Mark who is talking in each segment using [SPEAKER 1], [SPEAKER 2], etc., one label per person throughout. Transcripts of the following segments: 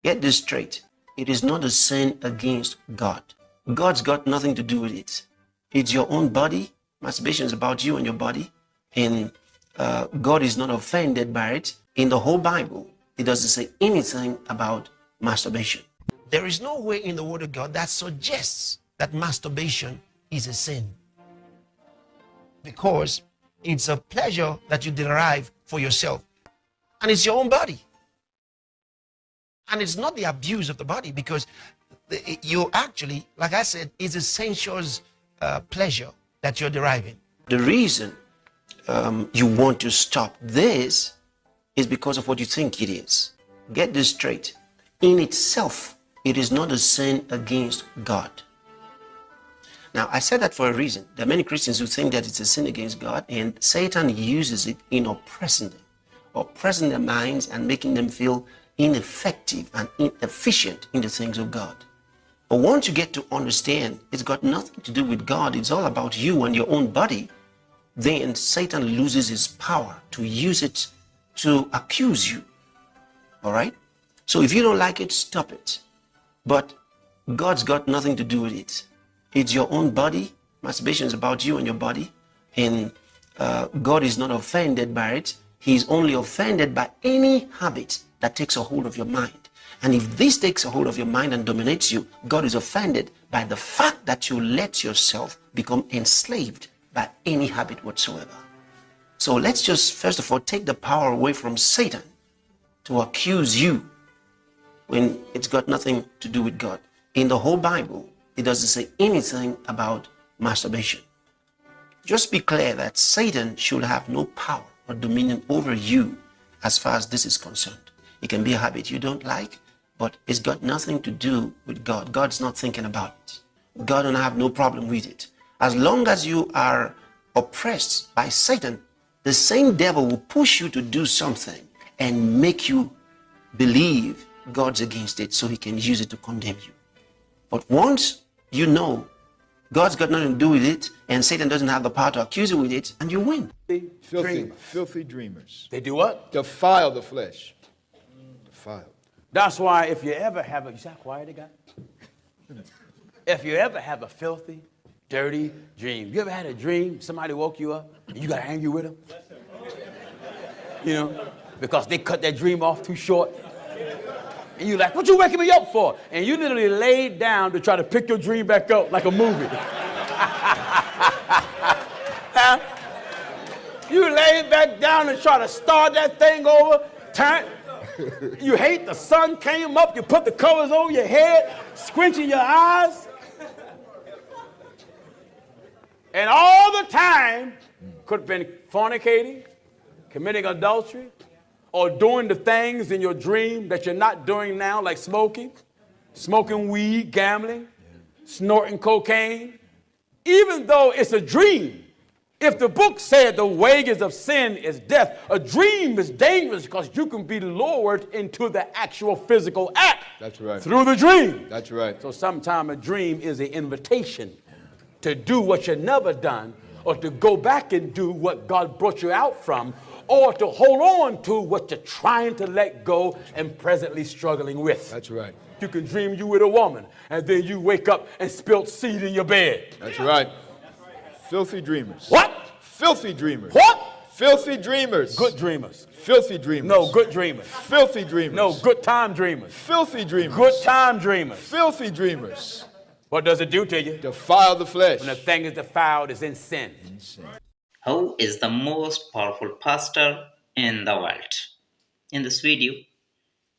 [SPEAKER 1] Get this straight. It is not a sin against God. God's got nothing to do with it. It's your own body. Masturbation is about you and your body. And God is not offended by it. In the whole Bible, it doesn't say anything about masturbation. There is no way in the Word of God that suggests that masturbation is a sin, because it's a pleasure that you derive for yourself, and it's your own body. And it's not the abuse of the body, because you actually, like I said, it's a sensuous pleasure that you're deriving. The reason you want to stop this is because of what you think it is. Get this straight. In itself, it is not a sin against God. Now, I said that for a reason. There are many Christians who think that it's a sin against God, and Satan uses it in oppressing their minds and making them feel ineffective and inefficient in the things of God. But once you get to understand it's got nothing to do with God, it's all about you and your own body, then Satan loses his power to use it to accuse you. All right? So if you don't like it, stop it. But God's got nothing to do with it. It's your own body. Masturbation is about you and your body. And God is not offended by it. He's only offended by any habit that takes a hold of your mind. And if this takes a hold of your mind and dominates you, God is offended by the fact that you let yourself become enslaved by any habit whatsoever. So let's just, first of all, take the power away from Satan to accuse you when it's got nothing to do with God. In the whole Bible, it doesn't say anything about masturbation. Just be clear that Satan should have no power or dominion over you as far as this is concerned. It can be a habit you don't like, but it's got nothing to do with God. God's not thinking about it. God don't have no problem with it. As long as you are oppressed by Satan, the same devil will push you to do something and make you believe God's against it so he can use it to condemn you. But once you know God's got nothing to do with it and Satan doesn't have the power to accuse you with it, and you win.
[SPEAKER 2] Filthy dreamers.
[SPEAKER 3] They do what?
[SPEAKER 2] Defile the flesh. Defile.
[SPEAKER 3] That's why if you ever have a, you see how quiet it got? If you ever have a filthy, dirty dream. You ever had a dream, somebody woke you up, and you got angry with them? You know, because they cut that dream off too short. And you're like, what you waking me up for? And you literally laid down to try to pick your dream back up like a movie. You laid back down and try to start that thing over, turn. You hate the sun came up, you put the covers on your head, squinching your eyes. And all the time could have been fornicating, committing adultery, or doing the things in your dream that you're not doing now, like smoking weed, gambling, snorting cocaine. Even though it's a dream, if the book said the wages of sin is death, a dream is dangerous because you can be lured into the actual physical act.
[SPEAKER 2] That's right.
[SPEAKER 3] Through the dream.
[SPEAKER 2] That's right.
[SPEAKER 3] So sometimes a dream is an invitation to do what you've never done, or to go back and do what God brought you out from, or to hold on to what you're trying to let go and presently struggling with.
[SPEAKER 2] That's right.
[SPEAKER 3] You can dream you with a woman, and then you wake up and spilt seed in your bed.
[SPEAKER 2] That's right. Filthy dreamers.
[SPEAKER 3] What?
[SPEAKER 2] Filthy dreamers.
[SPEAKER 3] What?
[SPEAKER 2] Filthy dreamers.
[SPEAKER 3] Good dreamers.
[SPEAKER 2] Filthy dreamers.
[SPEAKER 3] No, good dreamers.
[SPEAKER 2] Filthy dreamers.
[SPEAKER 3] No, good time dreamers.
[SPEAKER 2] Filthy dreamers.
[SPEAKER 3] Good time dreamers.
[SPEAKER 2] Filthy dreamers.
[SPEAKER 3] What does it do to you?
[SPEAKER 2] Defile the flesh.
[SPEAKER 3] When a thing is defiled, it's in sin.
[SPEAKER 4] Who is the most powerful pastor in the world? In this video,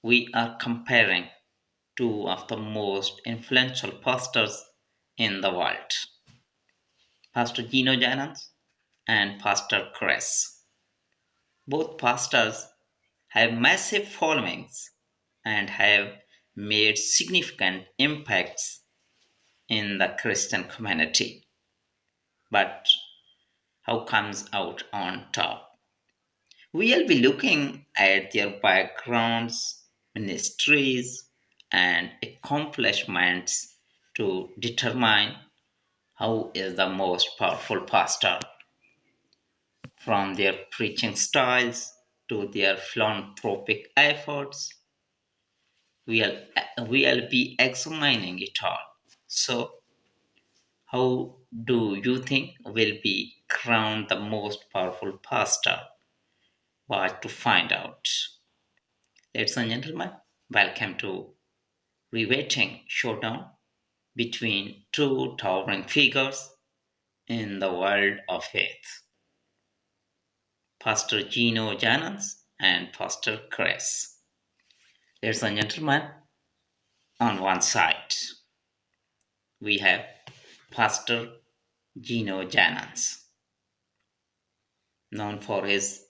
[SPEAKER 4] we are comparing two of the most influential pastors in the world, Pastor Gino Jennings and Pastor Chris. Both pastors have massive followings and have made significant impacts in the Christian community. But how comes out on top? We'll be looking at their backgrounds, ministries, and accomplishments to determine who is the most powerful pastor. From their preaching styles to their philanthropic efforts, we'll be examining it all. So, how do you think will be crowned the most powerful pastor? What to find out. Ladies and gentlemen, welcome to riveting showdown between two towering figures in the world of faith, Pastor Gino Jennings and Pastor Chris. Ladies and gentlemen, on one side, we have Pastor Gino Jennings, known for his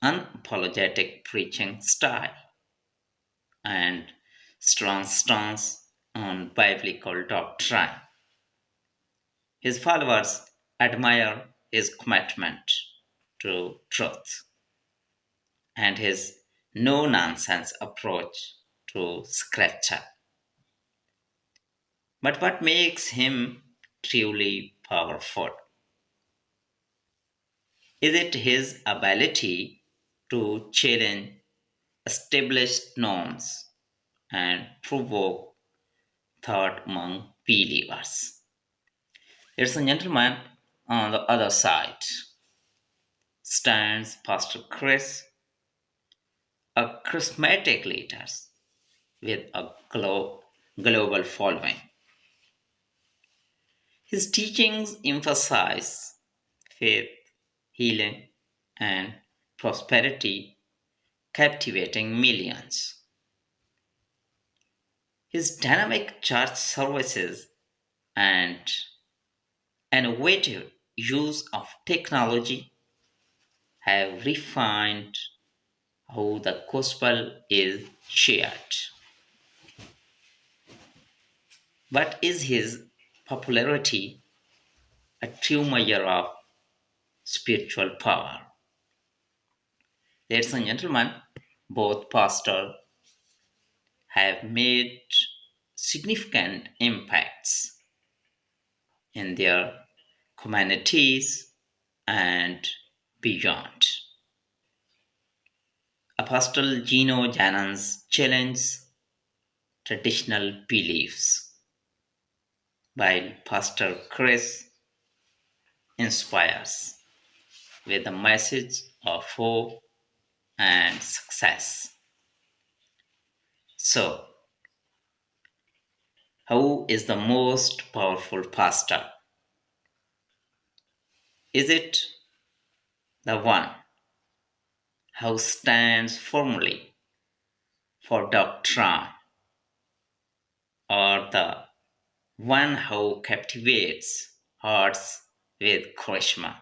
[SPEAKER 4] unapologetic preaching style and strong stance on biblical doctrine. His followers admire his commitment to truth and his no nonsense approach to scripture. But what makes him truly powerful? Is it his ability to challenge established norms and provoke thought among believers? Ladies and gentlemen, on the other side stands Pastor Chris, a charismatic leader with a global following. His teachings emphasize faith, healing, and prosperity, captivating millions. His dynamic church services and innovative use of technology have refined how the gospel is shared. But is his popularity a true measure of spiritual power? Ladies and gentlemen, both pastors have made significant impacts in their communities and beyond. Apostle Gino Jennings challenges traditional beliefs, while Pastor Chris inspires with a message of hope and success. So, who is the most powerful pastor? Is it the one who stands firmly for doctrine, or the one who captivates hearts with charisma?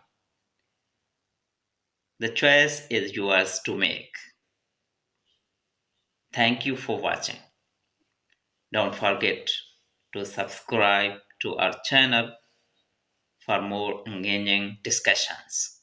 [SPEAKER 4] The choice is yours to make. Thank you for watching. Don't forget to subscribe to our channel for more engaging discussions.